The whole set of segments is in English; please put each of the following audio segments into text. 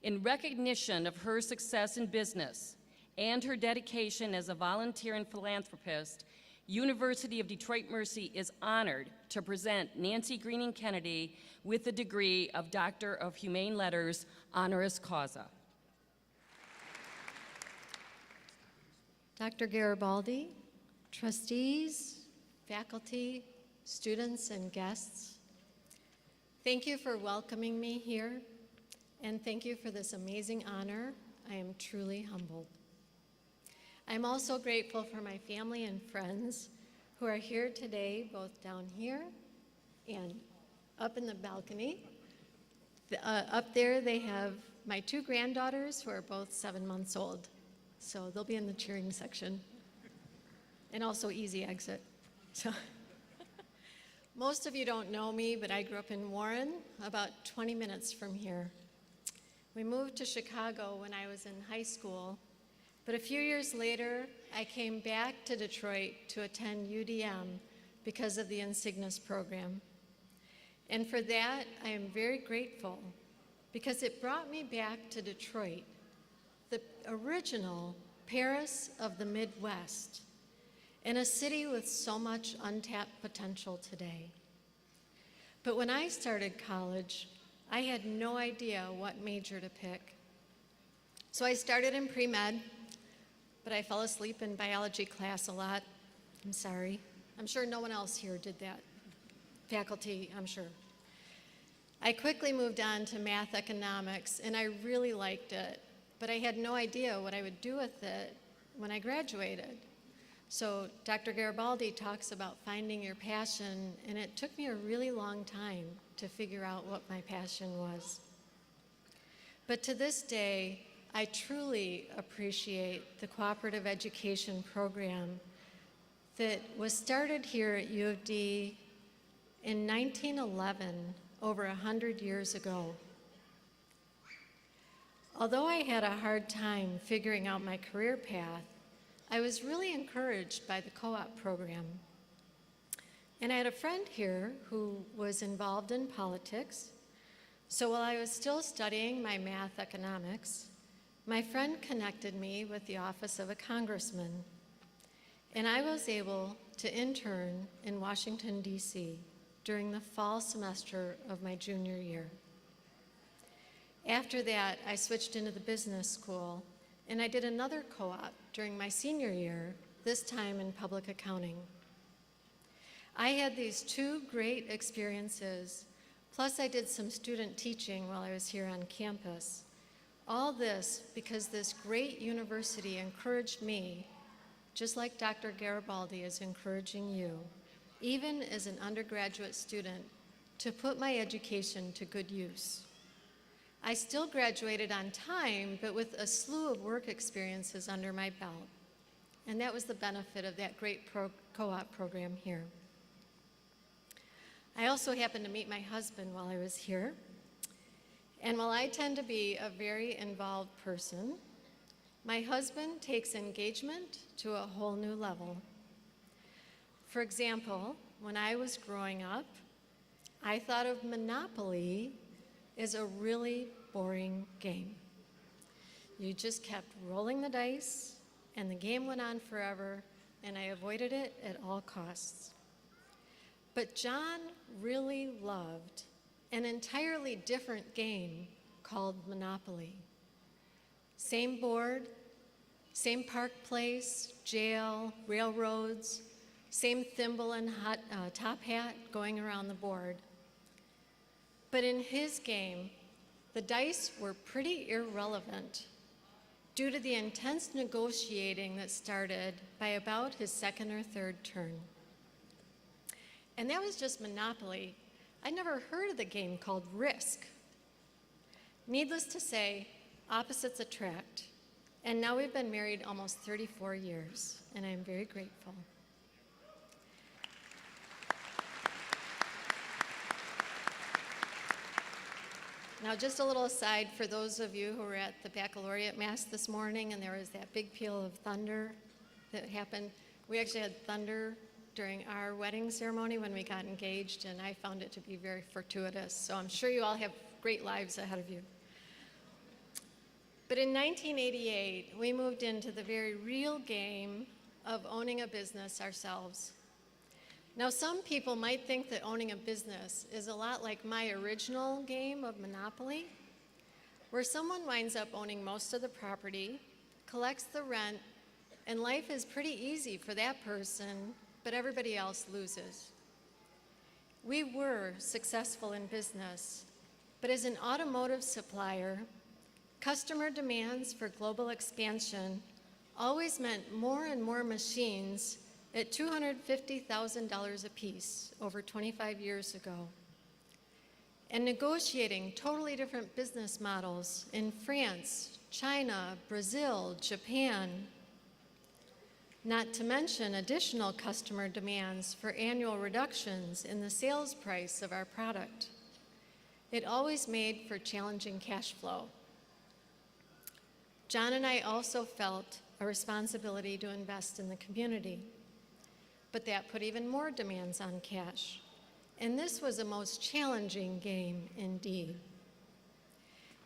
In recognition of her success in business and her dedication as a volunteer and philanthropist, University of Detroit Mercy is honored to present Nancy Greening Kennedy with the degree of Doctor of Humane Letters, honoris causa. Dr. Garibaldi, trustees, faculty, students, and guests, thank you for welcoming me here, and thank you for this amazing honor. I am truly humbled. I'm also grateful for my family and friends who are here today, both down here and up in the balcony. Up there they have my 2 granddaughters who are both 7 months old. So they'll be in the cheering section. And also easy exit. So most of you don't know me, but I grew up in Warren, about 20 minutes from here. We moved to Chicago when I was in high school, but a few years later, I came back to Detroit to attend UDM because of the Insignis program. And for that, I am very grateful because it brought me back to Detroit, the original Paris of the Midwest, in a city with so much untapped potential today. But when I started college, I had no idea what major to pick. So I started in pre-med, but I fell asleep in biology class a lot. I'm sorry. I'm sure no one else here did that. Faculty, I'm sure. I quickly moved on to math economics, and I really liked it, but I had no idea what I would do with it when I graduated. So Dr. Garibaldi talks about finding your passion, and it took me a really long time to figure out what my passion was. But to this day, I truly appreciate the cooperative education program that was started here at U of D in 1911, over 100 years ago. Although I had a hard time figuring out my career path, I was really encouraged by the co-op program. And I had a friend here who was involved in politics. So while I was still studying my math economics, my friend connected me with the office of a congressman. And I was able to intern in Washington, D.C. during the fall semester of my junior year. After that, I switched into the business school, and I did another co-op during my senior year, this time in public accounting. I had these 2 great experiences, plus I did some student teaching while I was here on campus. All this because this great university encouraged me, just like Dr. Garibaldi is encouraging you, even as an undergraduate student, to put my education to good use. I still graduated on time, but with a slew of work experiences under my belt. And that was the benefit of that great co-op program here. I also happened to meet my husband while I was here. And while I tend to be a very involved person, my husband takes engagement to a whole new level. For example, when I was growing up, I thought of Monopoly is a really boring game. You just kept rolling the dice, and the game went on forever, and I avoided it at all costs. But John really loved an entirely different game called Monopoly. Same board, same park place, jail, railroads, same thimble and top hat going around the board. But in his game, the dice were pretty irrelevant due to the intense negotiating that started by about his 2nd or 3rd turn. And that was just Monopoly. I'd never heard of the game called Risk. Needless to say, opposites attract. And now we've been married almost 34 years, and I'm very grateful. Now, just a little aside for those of you who were at the baccalaureate mass this morning and there was that big peal of thunder that happened. We actually had thunder during our wedding ceremony when we got engaged, and I found it to be very fortuitous. So I'm sure you all have great lives ahead of you. But in 1988, we moved into the very real game of owning a business ourselves. Now, some people might think that owning a business is a lot like my original game of Monopoly, where someone winds up owning most of the property, collects the rent, and life is pretty easy for that person, but everybody else loses. We were successful in business, but as an automotive supplier, customer demands for global expansion always meant more and more machines at $250,000 apiece over 25 years ago. And negotiating totally different business models in France, China, Brazil, Japan, not to mention additional customer demands for annual reductions in the sales price of our product. It always made for challenging cash flow. John and I also felt a responsibility to invest in the community, but that put even more demands on cash. And this was a most challenging game indeed.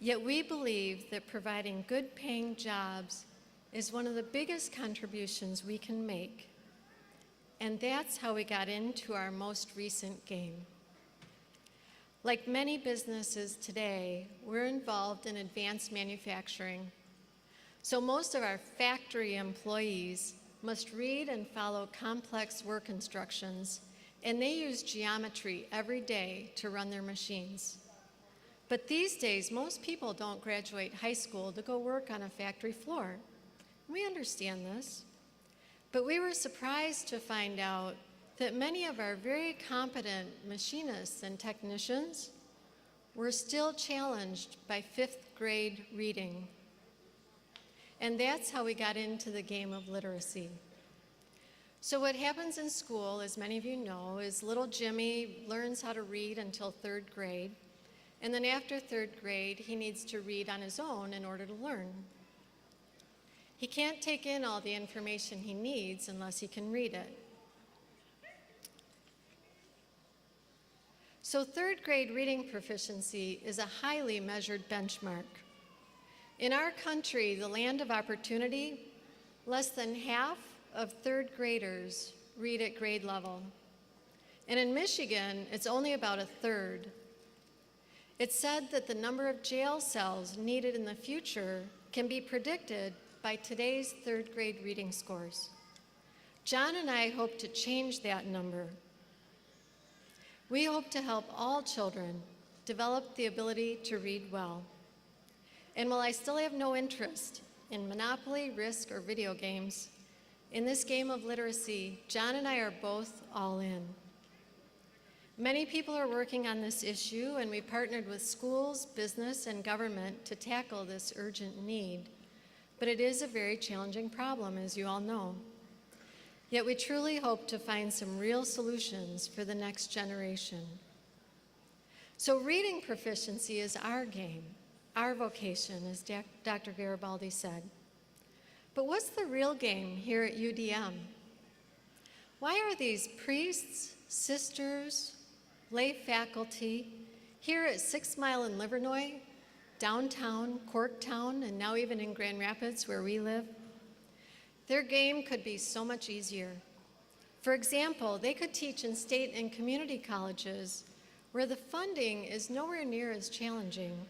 Yet we believe that providing good paying jobs is one of the biggest contributions we can make. And that's how we got into our most recent game. Like many businesses today, we're involved in advanced manufacturing. So most of our factory employees must read and follow complex work instructions, and they use geometry every day to run their machines. But these days, most people don't graduate high school to go work on a factory floor. We understand this, but we were surprised to find out that many of our very competent machinists and technicians were still challenged by 5th grade reading. And that's how we got into the game of literacy. So what happens in school, as many of you know, is little Jimmy learns how to read until 3rd grade, and then after 3rd grade, he needs to read on his own in order to learn. He can't take in all the information he needs unless he can read it. So 3rd grade reading proficiency is a highly measured benchmark. In our country, the land of opportunity, less than half of 3rd graders read at grade level. And in Michigan, it's only about 1/3. It's said that the number of jail cells needed in the future can be predicted by today's 3rd grade reading scores. John and I hope to change that number. We hope to help all children develop the ability to read well. And while I still have no interest in Monopoly, Risk, or video games, in this game of literacy, John and I are both all in. Many people are working on this issue, and we partnered with schools, business, and government to tackle this urgent need. But it is a very challenging problem, as you all know. Yet we truly hope to find some real solutions for the next generation. So reading proficiency is our game, our vocation, as Dr. Garibaldi said. But what's the real game here at UDM? Why are these priests, sisters, lay faculty here at 6 Mile in Livernois, downtown, Corktown, and now even in Grand Rapids where we live? Their game could be so much easier. For example, they could teach in state and community colleges where the funding is nowhere near as challenging.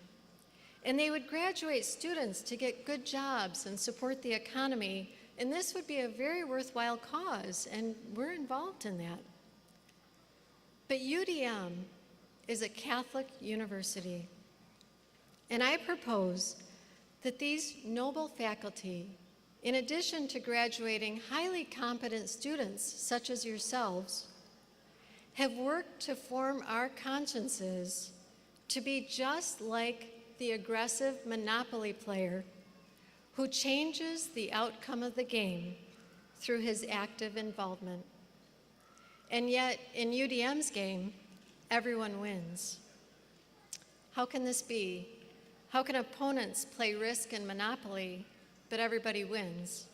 And they would graduate students to get good jobs and support the economy, and this would be a very worthwhile cause, and we're involved in that. But UDM is a Catholic university, and I propose that these noble faculty, in addition to graduating highly competent students such as yourselves, have worked to form our consciences to be just like the aggressive Monopoly player who changes the outcome of the game through his active involvement. And yet, in UDM's game, everyone wins. How can this be? How can opponents play Risk and Monopoly, but everybody wins?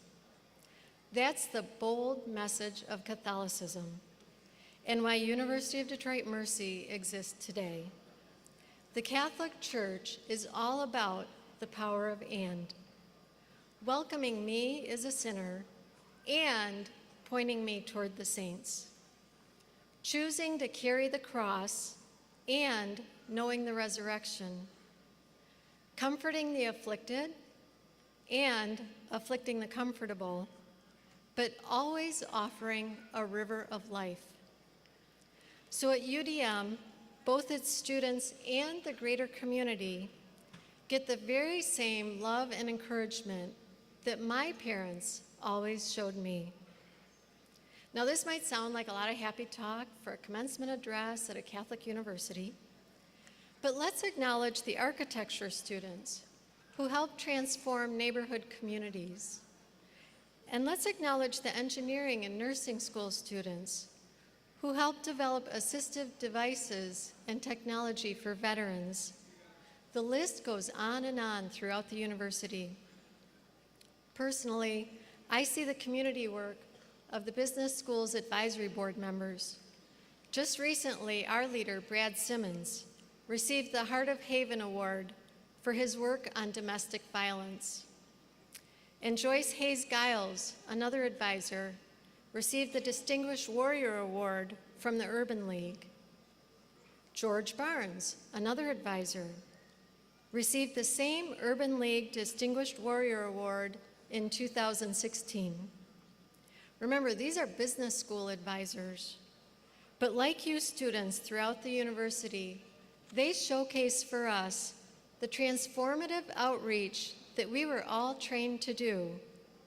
That's the bold message of Catholicism and why University of Detroit Mercy exists today. The Catholic Church is all about the the power of and. Welcoming me as a sinner and pointing me toward the saints. Choosing to carry the cross and knowing the resurrection. Comforting the afflicted and afflicting the comfortable, but always offering a river of life. So at UDM, both its students and the greater community get the very same love and encouragement that my parents always showed me. Now, this might sound like a lot of happy talk for a commencement address at a Catholic university, but let's acknowledge the architecture students who helped transform neighborhood communities. And let's acknowledge the engineering and nursing school students who helped develop assistive devices and technology for veterans. The list goes on and on throughout the university. Personally, I see the community work of the Business Schools Advisory Board members. Just recently, our leader, Brad Simmons, received the Heart of Haven Award for his work on domestic violence. And Joyce Hayes-Giles, another advisor, received the Distinguished Warrior Award from the Urban League. George Barnes, another advisor, received the same Urban League Distinguished Warrior Award in 2016. Remember, these are business school advisors. But like you students throughout the university, they showcase for us the transformative outreach that we were all trained to do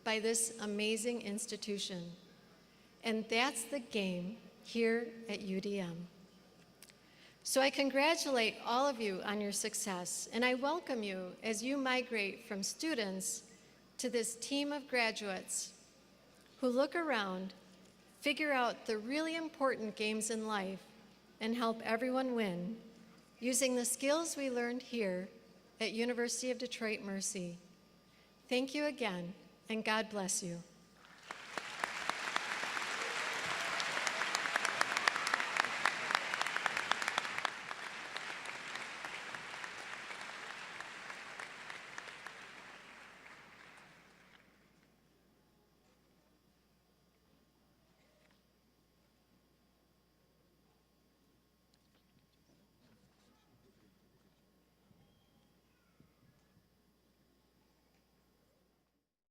by this amazing institution. And that's the game here at UDM. So I congratulate all of you on your success, and I welcome you as you migrate from students to this team of graduates who look around, figure out the really important games in life, and help everyone win using the skills we learned here at University of Detroit Mercy. Thank you again, and God bless you.